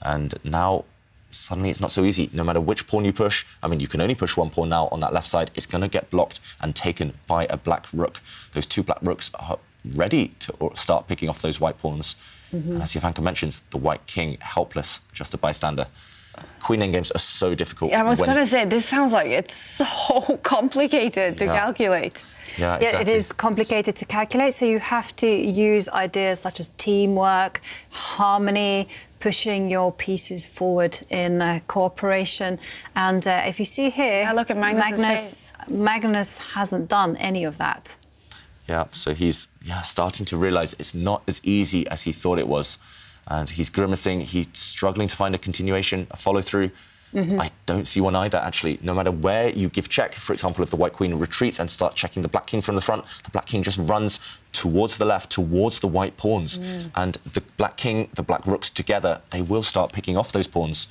And now suddenly it's not so easy. No matter which pawn you push, I mean, you can only push 1 pawn now on that left side. It's going to get blocked and taken by a black rook. Those 2 black rooks are ready to start picking off those white pawns. And as Jovanka mentions, the white king helpless, just a bystander. Queen endgames are so difficult. Yeah, I was going to say, this sounds like it's so complicated to calculate. Yeah, exactly. It is complicated to calculate, so you have to use ideas such as teamwork, harmony, pushing your pieces forward in cooperation. And if you see here, look at Magnus hasn't done any of that. Yeah, so he's starting to realise it's not as easy as he thought it was. And he's grimacing, he's struggling to find a continuation, a follow-through. I don't see one either, actually. No matter where you give check, for example, if the white queen retreats and starts checking the black king from the front, the black king just runs towards the left, towards the white pawns. And the black king, the black rooks together, they will start picking off those pawns.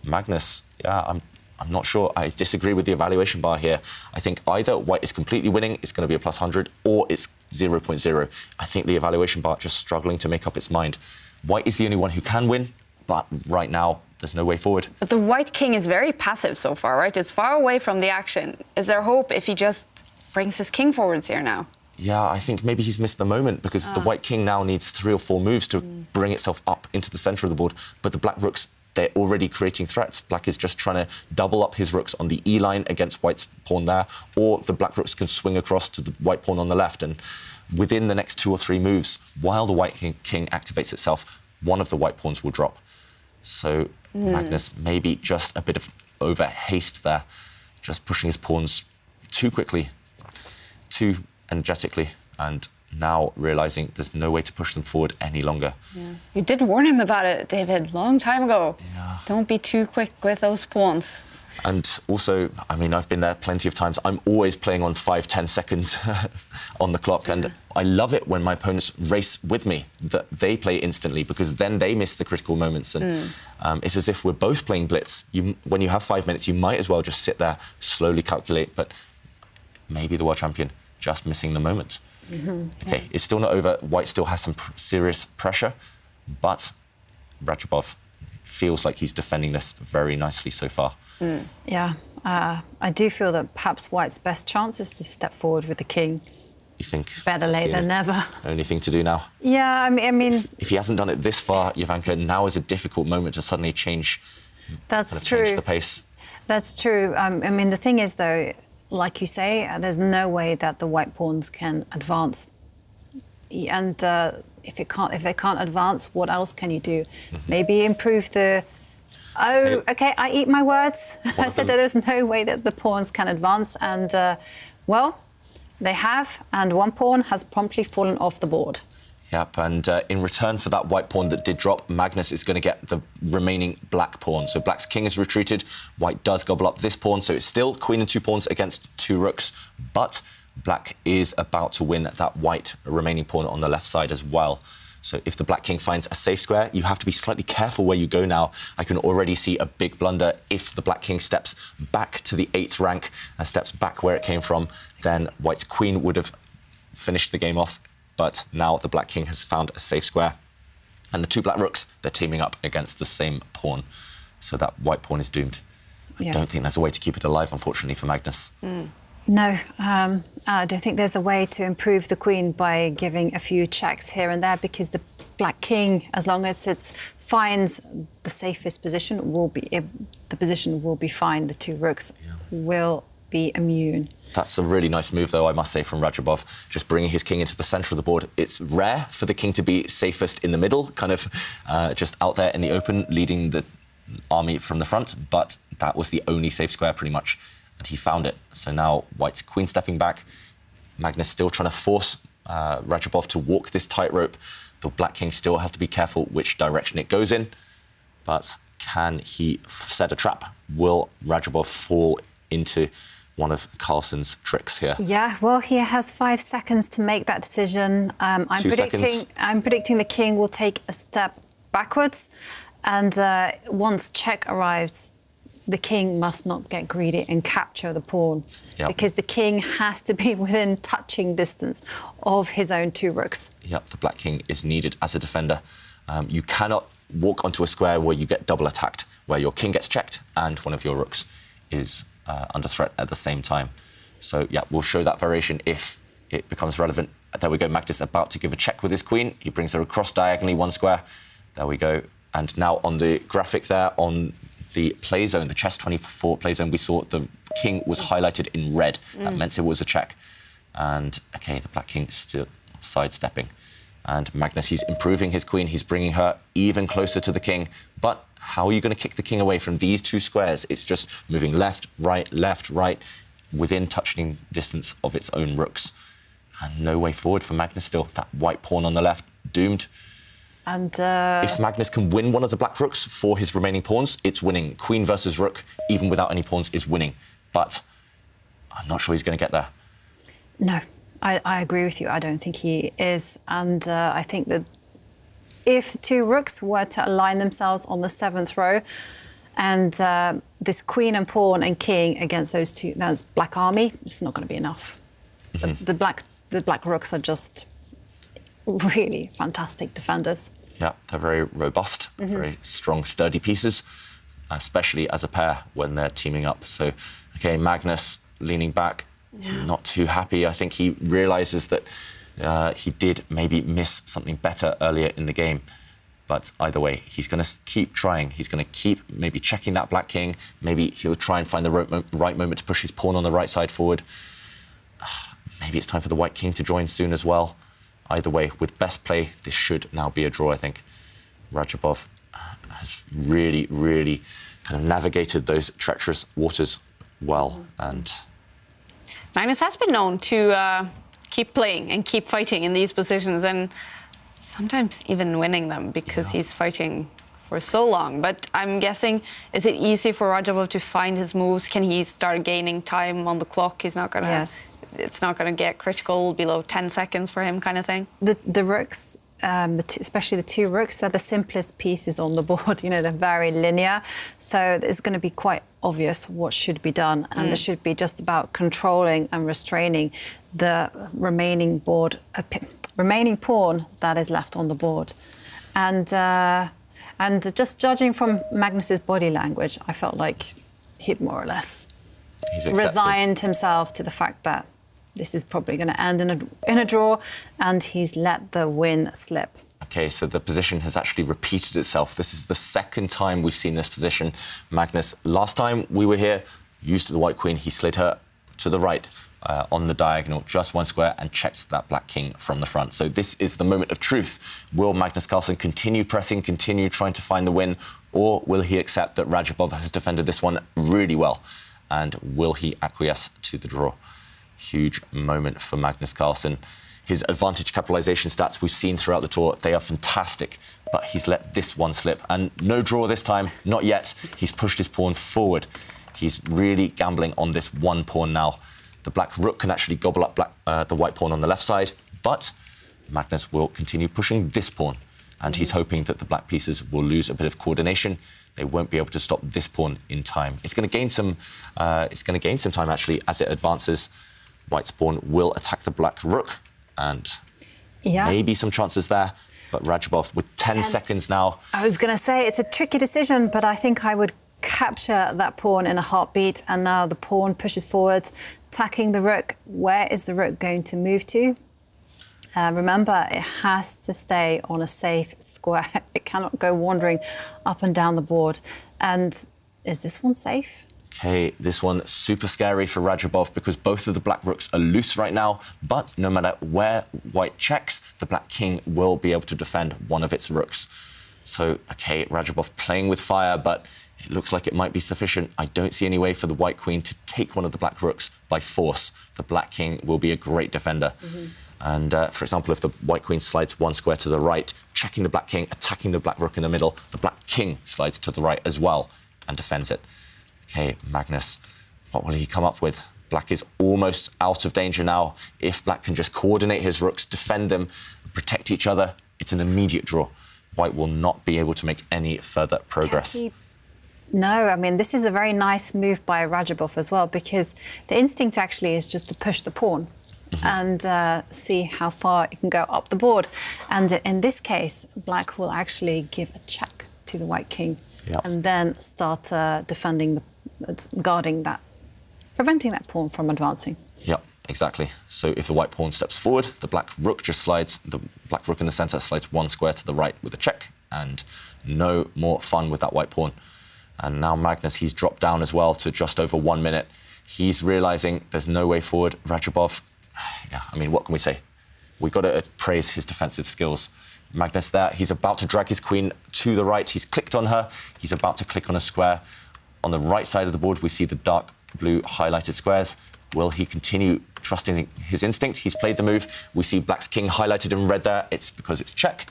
Magnus, I'm not sure. I disagree with the evaluation bar here. I think either white is completely winning, it's going to be a +100, or it's 0.0. I think the evaluation bar just struggling to make up its mind. White is the only one who can win, but right now, there's no way forward. But the white king is very passive so far, right? It's far away from the action. Is there hope if he just brings his king forwards here now? Yeah, I think maybe he's missed the moment, because the white king now needs 3 or 4 moves to bring itself up into the centre of the board. But the black rooks, they're already creating threats. Black is just trying to double up his rooks on the E line against white's pawn there, or the black rooks can swing across to the white pawn on the left. And within the next 2 or 3 moves, while the white king activates itself, one of the white pawns will drop. So Magnus, maybe just a bit of over haste there, just pushing his pawns too quickly, too energetically, and now realising there's no way to push them forward any longer. Yeah. You did warn him about it, David, long time ago. Yeah. Don't be too quick with those pawns. And also, I mean, I've been there plenty of times. I'm always playing on 5-10 seconds on the clock, and I love it when my opponents race with me, that they play instantly, because then they miss the critical moments. And it's as if we're both playing blitz. When you have 5 minutes, you might as well just sit there, slowly calculate, but maybe the world champion just missing the moment. OK, it's still not over. White still has some serious pressure, but Radjabov feels like he's defending this very nicely so far. Yeah, I do feel that perhaps White's best chance is to step forward with the king. You think? Better late than never. Only thing to do now? Yeah, I mean... If he hasn't done it this far, Jovanka, now is a difficult moment to suddenly change... That's true. Change the pace. That's true. I mean, the thing is, though, like you say, there's no way that the white pawns can advance. And if they can't advance, what else can you do? Maybe improve the... Oh, OK, I eat my words. I said that there's no way that the pawns can advance. And, well, they have, and one pawn has promptly fallen off the board. Yep, and in return for that white pawn that did drop, Magnus is going to get the remaining black pawn. So black's king has retreated, white does gobble up this pawn, so it's still queen and 2 pawns against 2 rooks, but black is about to win that white remaining pawn on the left side as well. So if the black king finds a safe square, you have to be slightly careful where you go now. I can already see a big blunder. If the black king steps back to the 8th rank and steps back where it came from, then white's queen would have finished the game off. But now the black king has found a safe square. And the 2 black rooks, they're teaming up against the same pawn. So that white pawn is doomed. I don't think there's a way to keep it alive, unfortunately, for Magnus. No, I don't think there's a way to improve the queen by giving a few checks here and there, because the black king, as long as it finds the safest position, the position will be fine. The 2 rooks will be immune. That's a really nice move, though, I must say, from Radjabov, just bringing his king into the centre of the board. It's rare for the king to be safest in the middle, kind of just out there in the open, leading the army from the front, but that was the only safe square, pretty much, and he found it. So now white's queen stepping back. Magnus still trying to force Radjabov to walk this tightrope. The black king still has to be careful which direction it goes in, but can he set a trap? Will Radjabov fall into one of Carlsen's tricks here? Yeah, well, he has 5 seconds to make that decision. I'm predicting the king will take a step backwards, and once check arrives, the king must not get greedy and capture the pawn, because the king has to be within touching distance of his own 2 rooks. Yep, the black king is needed as a defender. You cannot walk onto a square where you get double attacked, where your king gets checked and one of your rooks is under threat at the same time. So, yeah, we'll show that variation if it becomes relevant. There we go, Magnus about to give a check with his queen. He brings her across diagonally 1 square. There we go. And now on the graphic there, on the play zone, the chess 24 play zone, we saw the king was highlighted in red. That meant it was a check. And, OK, the black king is still sidestepping. And Magnus, he's improving his queen. He's bringing her even closer to the king. But how are you going to kick the king away from these 2 squares? It's just moving left, right, within touching distance of its own rooks. And no way forward for Magnus still. That white pawn on the left, doomed. And if Magnus can win one of the black rooks for his remaining pawns, it's winning. Queen versus rook, even without any pawns, is winning. But I'm not sure he's going to get there. No, I agree with you. I don't think he is. And I think that if the 2 rooks were to align themselves on the 7th row, and this queen and pawn and king against those 2, that's black army, it's not going to be enough. The black rooks are just really fantastic defenders. Yeah, they're very robust, very strong, sturdy pieces, especially as a pair when they're teaming up. So, OK, Magnus leaning back, not too happy. I think he realises that he did maybe miss something better earlier in the game. But either way, he's going to keep trying. He's going to keep maybe checking that black king. Maybe he'll try and find the right moment to push his pawn on the right side forward. Maybe it's time for the white king to join soon as well. Either way, with best play, this should now be a draw, I think. Radjabov has really, really kind of navigated those treacherous waters well. And Magnus has been known to keep playing and keep fighting in these positions, and sometimes even winning them, because he's fighting for so long. But I'm guessing, is it easy for Radjabov to find his moves? Can he start gaining time on the clock? He's not going to... It's not going to get critical below 10 seconds for him, kind of thing. The rooks, especially the 2 rooks, they're the simplest pieces on the board. You know, they're very linear. So it's going to be quite obvious what should be done. And it should be just about controlling and restraining the remaining pawn that is left on the board. And just judging from Magnus's body language, I felt like he'd more or less resigned himself to the fact that this is probably going to end in a draw, and he's let the win slip. OK, so the position has actually repeated itself. This is the 2nd time we've seen this position. Magnus, last time we were here, used the white queen. He slid her to the right on the diagonal, just 1 square, and checked that black king from the front. So this is the moment of truth. Will Magnus Carlsen continue pressing, continue trying to find the win, or will he accept that Radjabov has defended this one really well? And will he acquiesce to the draw? Huge moment for Magnus Carlsen. His advantage capitalization stats we've seen throughout the tour, they are fantastic, but he's let this one slip. And no draw this time, not yet. He's pushed his pawn forward. He's really gambling on this one pawn now. The black rook can actually gobble up the white pawn on the left side, but Magnus will continue pushing this pawn. And he's hoping that the black pieces will lose a bit of coordination. They won't be able to stop this pawn in time. It's going to gain some time, actually, as it advances. White's pawn will attack the black rook, and maybe some chances there. But Radjabov with 10 seconds now. I was going to say, it's a tricky decision, but I think I would capture that pawn in a heartbeat. And now the pawn pushes forward, attacking the rook. Where is the rook going to move to? Remember, it has to stay on a safe square. It cannot go wandering up and down the board. And is this one safe? Okay, this one super scary for Radjabov because both of the black rooks are loose right now. But no matter where white checks, the black king will be able to defend one of its rooks. So, okay, Radjabov playing with fire, but it looks like it might be sufficient. I don't see any way for the white queen to take one of the black rooks by force. The black king will be a great defender. And, for example, if the white queen slides one square to the right, checking the black king, attacking the black rook in the middle, the black king slides to the right as well and defends it. OK, Magnus, what will he come up with? Black is almost out of danger now. If black can just coordinate his rooks, defend them, protect each other, it's an immediate draw. White will not be able to make any further progress. No, I mean, this is a very nice move by Radjabov as well, because the instinct actually is just to push the pawn. And see how far it can go up the board. And in this case, black will actually give a check to the white king and then start defending, guarding that, preventing that pawn from advancing. Yep, exactly. So if the white pawn steps forward, the black rook just slides, the black rook in the centre slides one square to the right with a check, and no more fun with that white pawn. And now Magnus, he's dropped down as well to just over 1 minute. He's realising there's no way forward. Radjabov, yeah, I mean, what can we say? We've got to praise his defensive skills. Magnus there, he's about to drag his queen to the right. He's clicked on her. He's about to click on a square. On the right side of the board, we see the dark blue highlighted squares. Will he continue trusting his instinct? He's played the move. We see black's king highlighted in red there. It's because it's check.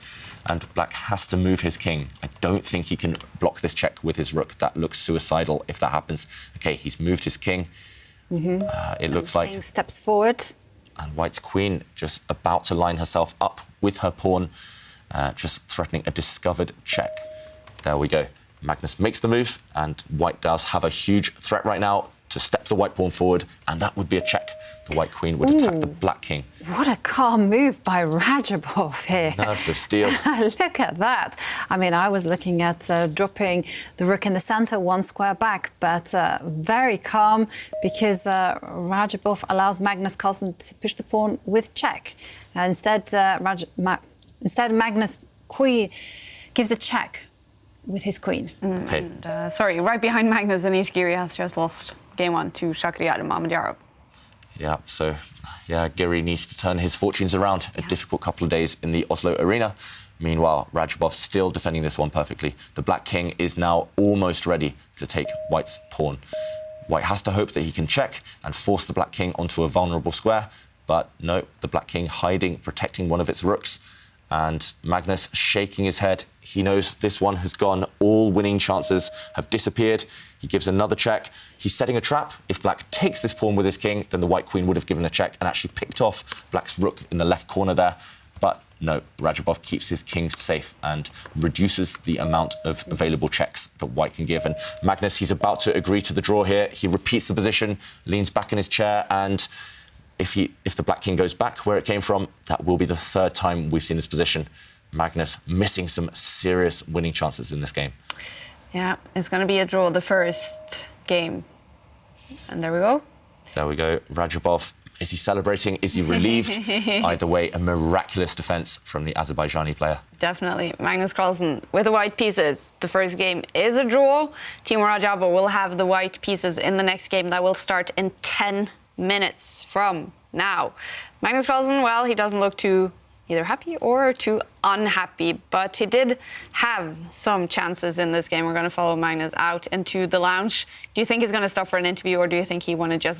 And black has to move his king. I don't think he can block this check with his rook. That looks suicidal if that happens. OK, he's moved his king. It looks like... King steps forward. And white's queen just about to line herself up with her pawn, just threatening a discovered check. There we go. Magnus makes the move, and white does have a huge threat right now to step the white pawn forward, and that would be a check. The white queen would attack the black king. What a calm move by Radjabov here. Nerves of steel. Look at that. I mean, I was looking at dropping the rook in the centre one square back, but very calm because Radjabov allows Magnus Carlsen to push the pawn with check. Instead, Magnus gives a check with his queen. And, sorry, right behind Magnus, Anish Giri has just lost game 1 to Shakhriyar and Mamedyarov. Yeah, so, yeah, Giri needs to turn his fortunes around. A difficult couple of days in the Oslo arena. Meanwhile, Radjabov still defending this one perfectly. The black king is now almost ready to take white's pawn. White has to hope that he can check and force the black king onto a vulnerable square. But no, the black king hiding, protecting one of its rooks. And Magnus shaking his head. He knows this one has gone. All winning chances have disappeared. He gives another check. He's setting a trap. If black takes this pawn with his king, then the white queen would have given a check and actually picked off black's rook in the left corner there. But no, Radjabov keeps his king safe and reduces the amount of available checks that white can give. And Magnus, he's about to agree to the draw here. He repeats the position, leans back in his chair, and if the black king goes back where it came from, that will be the third time we've seen this position. Magnus missing some serious winning chances in this game. Yeah, it's going to be a draw the first game. And there we go. There we go. Radjabov, is he celebrating? Is he relieved? Either way, a miraculous defence from the Azerbaijani player. Definitely. Magnus Carlsen with the white pieces. The first game is a draw. Teimour Radjabov will have the white pieces in the next game that will start in 10 minutes from now. Magnus Carlsen, well, he doesn't look too either happy or too unhappy, but he did have some chances in this game. We're going to follow Magnus out into the lounge. Do you think he's going to stop for an interview, or do you think he want to just go